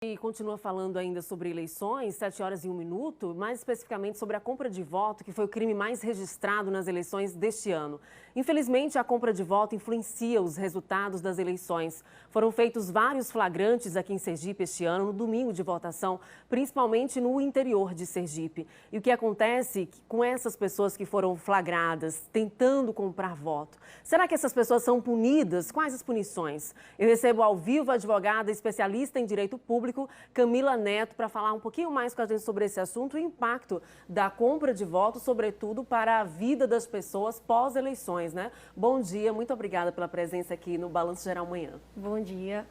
E continua falando ainda sobre eleições, 7h01, mais especificamente sobre a compra de voto, que foi o crime mais registrado nas eleições deste ano. Infelizmente, a compra de voto influencia os resultados das eleições. Foram feitos vários flagrantes aqui em Sergipe este ano, no domingo de votação, principalmente no interior de Sergipe. E o que acontece com essas pessoas que foram flagradas tentando comprar voto? Será que essas pessoas são punidas? Quais as punições? Eu recebo ao vivo a advogada especialista em direito público, Camila Neto, para falar um pouquinho mais com a gente sobre esse assunto e o impacto da compra de votos, sobretudo para a vida das pessoas pós-eleições, né? Bom dia, muito obrigada pela presença aqui no Balanço Geral Manhã. Bom dia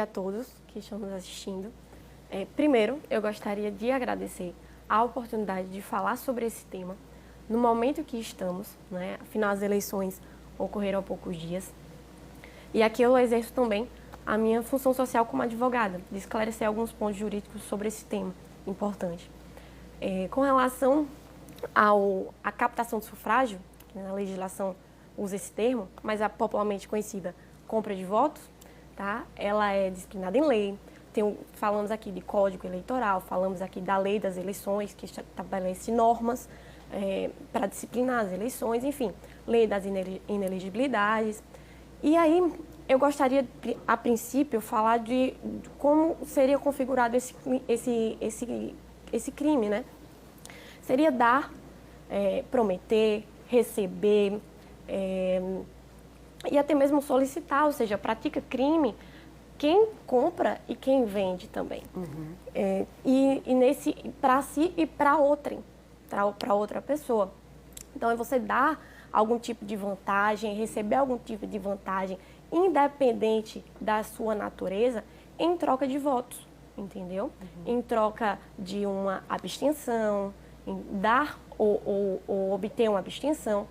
a todos que estão nos assistindo. Primeiro, eu gostaria de agradecer a oportunidade de falar sobre esse tema no momento que estamos, né? Afinal, as eleições ocorreram há poucos dias. E aqui eu exerço também a minha função social como advogada, de esclarecer alguns pontos jurídicos sobre esse tema importante. Com relação à captação do sufrágio, que na legislação usa esse termo, mas a popularmente conhecida compra de votos, tá? Ela é disciplinada em lei. Falamos aqui de Código Eleitoral, falamos aqui da Lei das Eleições, que estabelece normas para disciplinar as eleições, enfim, Lei das Inelegibilidades. E aí, eu gostaria, a princípio, falar de como seria configurado esse crime, né? Seria dar, prometer, receber e até mesmo solicitar, ou seja, pratica crime quem compra e quem vende também. Uhum. Para si e para outra pessoa. Então, é você dar algum tipo de vantagem, receber algum tipo de vantagem, independente da sua natureza, em troca de votos, entendeu? Uhum. Em troca de uma abstenção, em dar ou obter uma abstenção.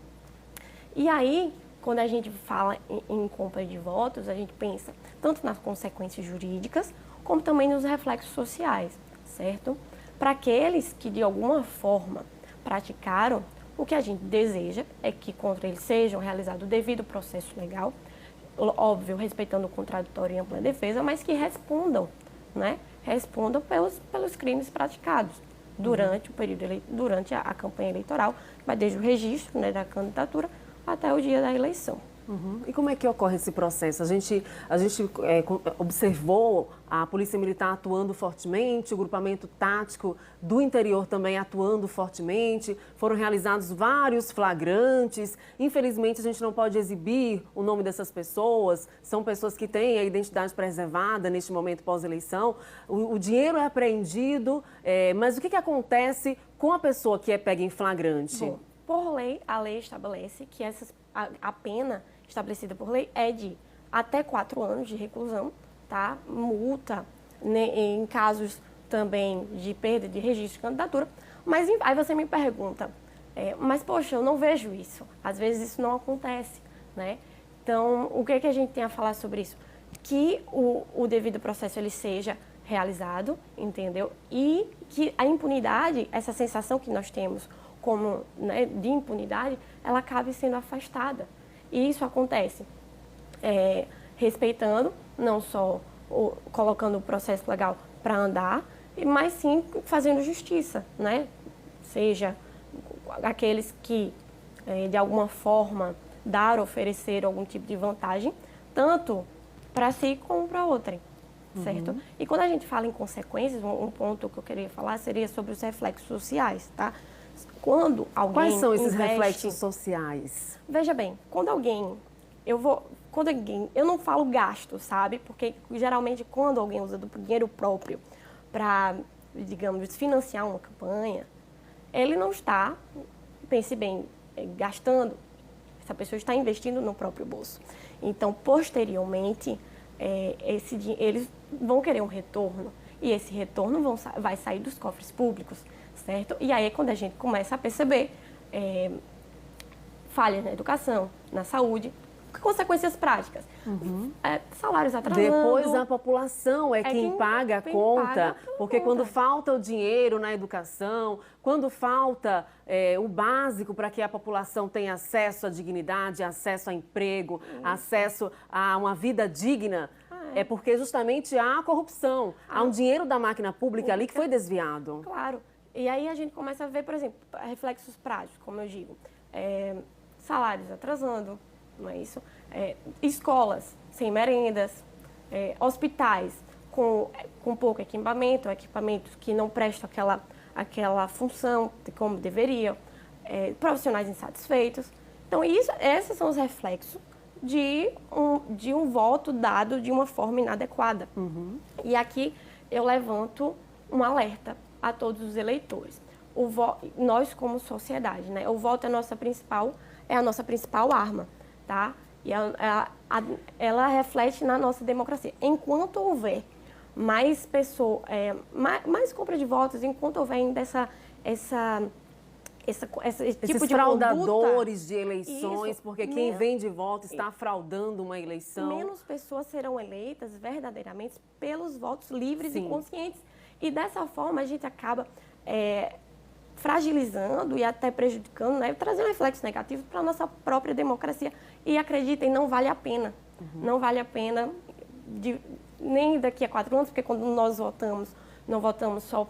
E aí, quando a gente fala em compra de votos, a gente pensa tanto nas consequências jurídicas, como também nos reflexos sociais, certo? Para aqueles que, de alguma forma, praticaram, o que a gente deseja é que contra eles sejam realizado o devido processo legal, óbvio, respeitando o contraditório e ampla defesa, mas que respondam, né? Respondam pelos crimes praticados durante o período, durante a campanha eleitoral, vai desde o registro, né, da candidatura até o dia da eleição. Uhum. E como é que ocorre esse processo? A gente observou a Polícia Militar atuando fortemente, o grupamento tático do interior também atuando fortemente, foram realizados vários flagrantes. Infelizmente, a gente não pode exibir o nome dessas pessoas, são pessoas que têm a identidade preservada neste momento pós-eleição. O dinheiro é apreendido, mas o que acontece com a pessoa que é pega em flagrante? Bom, por lei, a lei estabelece que a pena estabelecida por lei é de até 4 anos de reclusão, tá? Multa, né, em casos também de perda de registro de candidatura. Mas aí você me pergunta, mas poxa, eu não vejo isso. Às vezes isso não acontece, né? Então, o que a gente tem a falar sobre isso? Que o devido processo ele seja realizado, entendeu? E que a impunidade, essa sensação que nós temos como, né, de impunidade, ela acabe sendo afastada. E isso acontece respeitando, não só colocando o processo legal para andar, mas sim fazendo justiça, né? Seja aqueles que, de alguma forma, dar, oferecer algum tipo de vantagem, tanto para si como para outrem, certo? Uhum. E quando a gente fala em consequências, um ponto que eu queria falar seria sobre os reflexos sociais, tá? Quando alguém Quais são esses investe, reflexos sociais? Veja bem, eu não falo gasto, sabe? Porque geralmente quando alguém usa do dinheiro próprio para, digamos, financiar uma campanha, ele não está, pense bem, gastando. Essa pessoa está investindo no próprio bolso. Então, posteriormente, eles vão querer um retorno e esse retorno vai sair dos cofres públicos, certo? E aí é quando a gente começa a perceber falhas na educação, na saúde, consequências práticas. Uhum. Salários atrasando. Depois a população é quem paga a conta, porque quando falta o dinheiro na educação, quando falta o básico para que a população tenha acesso à dignidade, acesso a emprego, acesso a uma vida digna, é porque justamente há corrupção, há um dinheiro da máquina pública ali que foi desviado. Claro. E aí a gente começa a ver, por exemplo, reflexos práticos, como eu digo, salários atrasando, não é isso? Escolas sem merendas, hospitais com pouco equipamentos que não prestam aquela função como deveriam, profissionais insatisfeitos. Então, esses são os reflexos de um voto dado de uma forma inadequada. E aqui eu levanto um alerta a todos os eleitores. Nós, como sociedade, né, o voto é a nossa principal arma, tá? E ela reflete na nossa democracia. Enquanto houver mais pessoas, mais compra de votos, enquanto houver ainda esse tipo de fraudadores conduta, de eleições, porque quem vende voto está fraudando uma eleição. Menos pessoas serão eleitas verdadeiramente pelos votos livres e conscientes. E dessa forma a gente acaba fragilizando e até prejudicando, né, trazendo reflexos negativos para a nossa própria democracia. E acreditem, não vale a pena. Não vale a pena nem daqui a 4 anos, porque quando nós votamos, não votamos só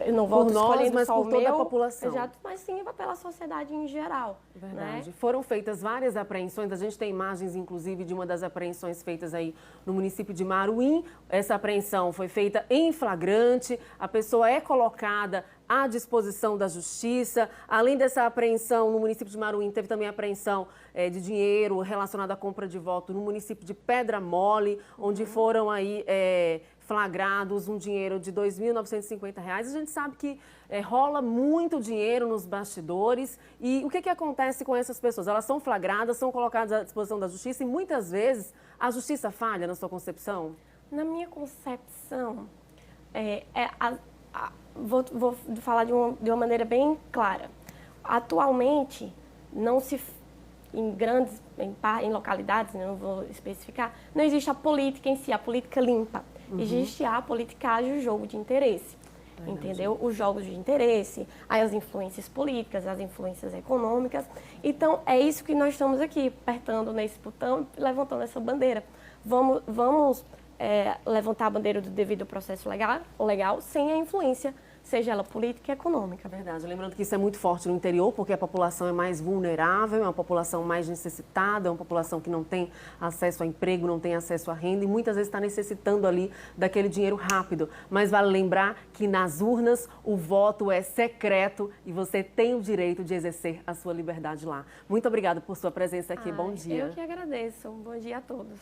eu não voto escolhendo mas só por o toda meu, a população. exato, mas sim pela sociedade em geral. Verdade. Né? Foram feitas várias apreensões, a gente tem imagens, inclusive, de uma das apreensões feitas aí no município de Maruim. Essa apreensão foi feita em flagrante, a pessoa é colocada à disposição da justiça. Além dessa apreensão no município de Maruim, teve também apreensão de dinheiro relacionado à compra de voto no município de Pedra Mole, onde foram aí flagrados um dinheiro de R$ 2.950. A gente sabe que rola muito dinheiro nos bastidores. E o que acontece com essas pessoas? Elas são flagradas, são colocadas à disposição da justiça e muitas vezes a justiça falha, na sua concepção? Na minha concepção, vou falar de uma maneira bem clara. Atualmente, não se em localidades, não vou especificar, não existe a política em si, a política limpa. Existe a politicagem, o jogo de interesse, entendeu? Os jogos de interesse, as influências políticas, as influências econômicas. Então, é isso que nós estamos aqui, apertando nesse botão, levantando essa bandeira. Vamos levantar a bandeira do devido processo legal sem a influência, seja ela política e econômica. Verdade. Lembrando que isso é muito forte no interior, porque a população é mais vulnerável, é uma população mais necessitada, é uma população que não tem acesso a emprego, não tem acesso à renda e muitas vezes está necessitando ali daquele dinheiro rápido. Mas vale lembrar que nas urnas o voto é secreto e você tem o direito de exercer a sua liberdade lá. Muito obrigada por sua presença aqui. Bom dia. Eu que agradeço. Um bom dia a todos.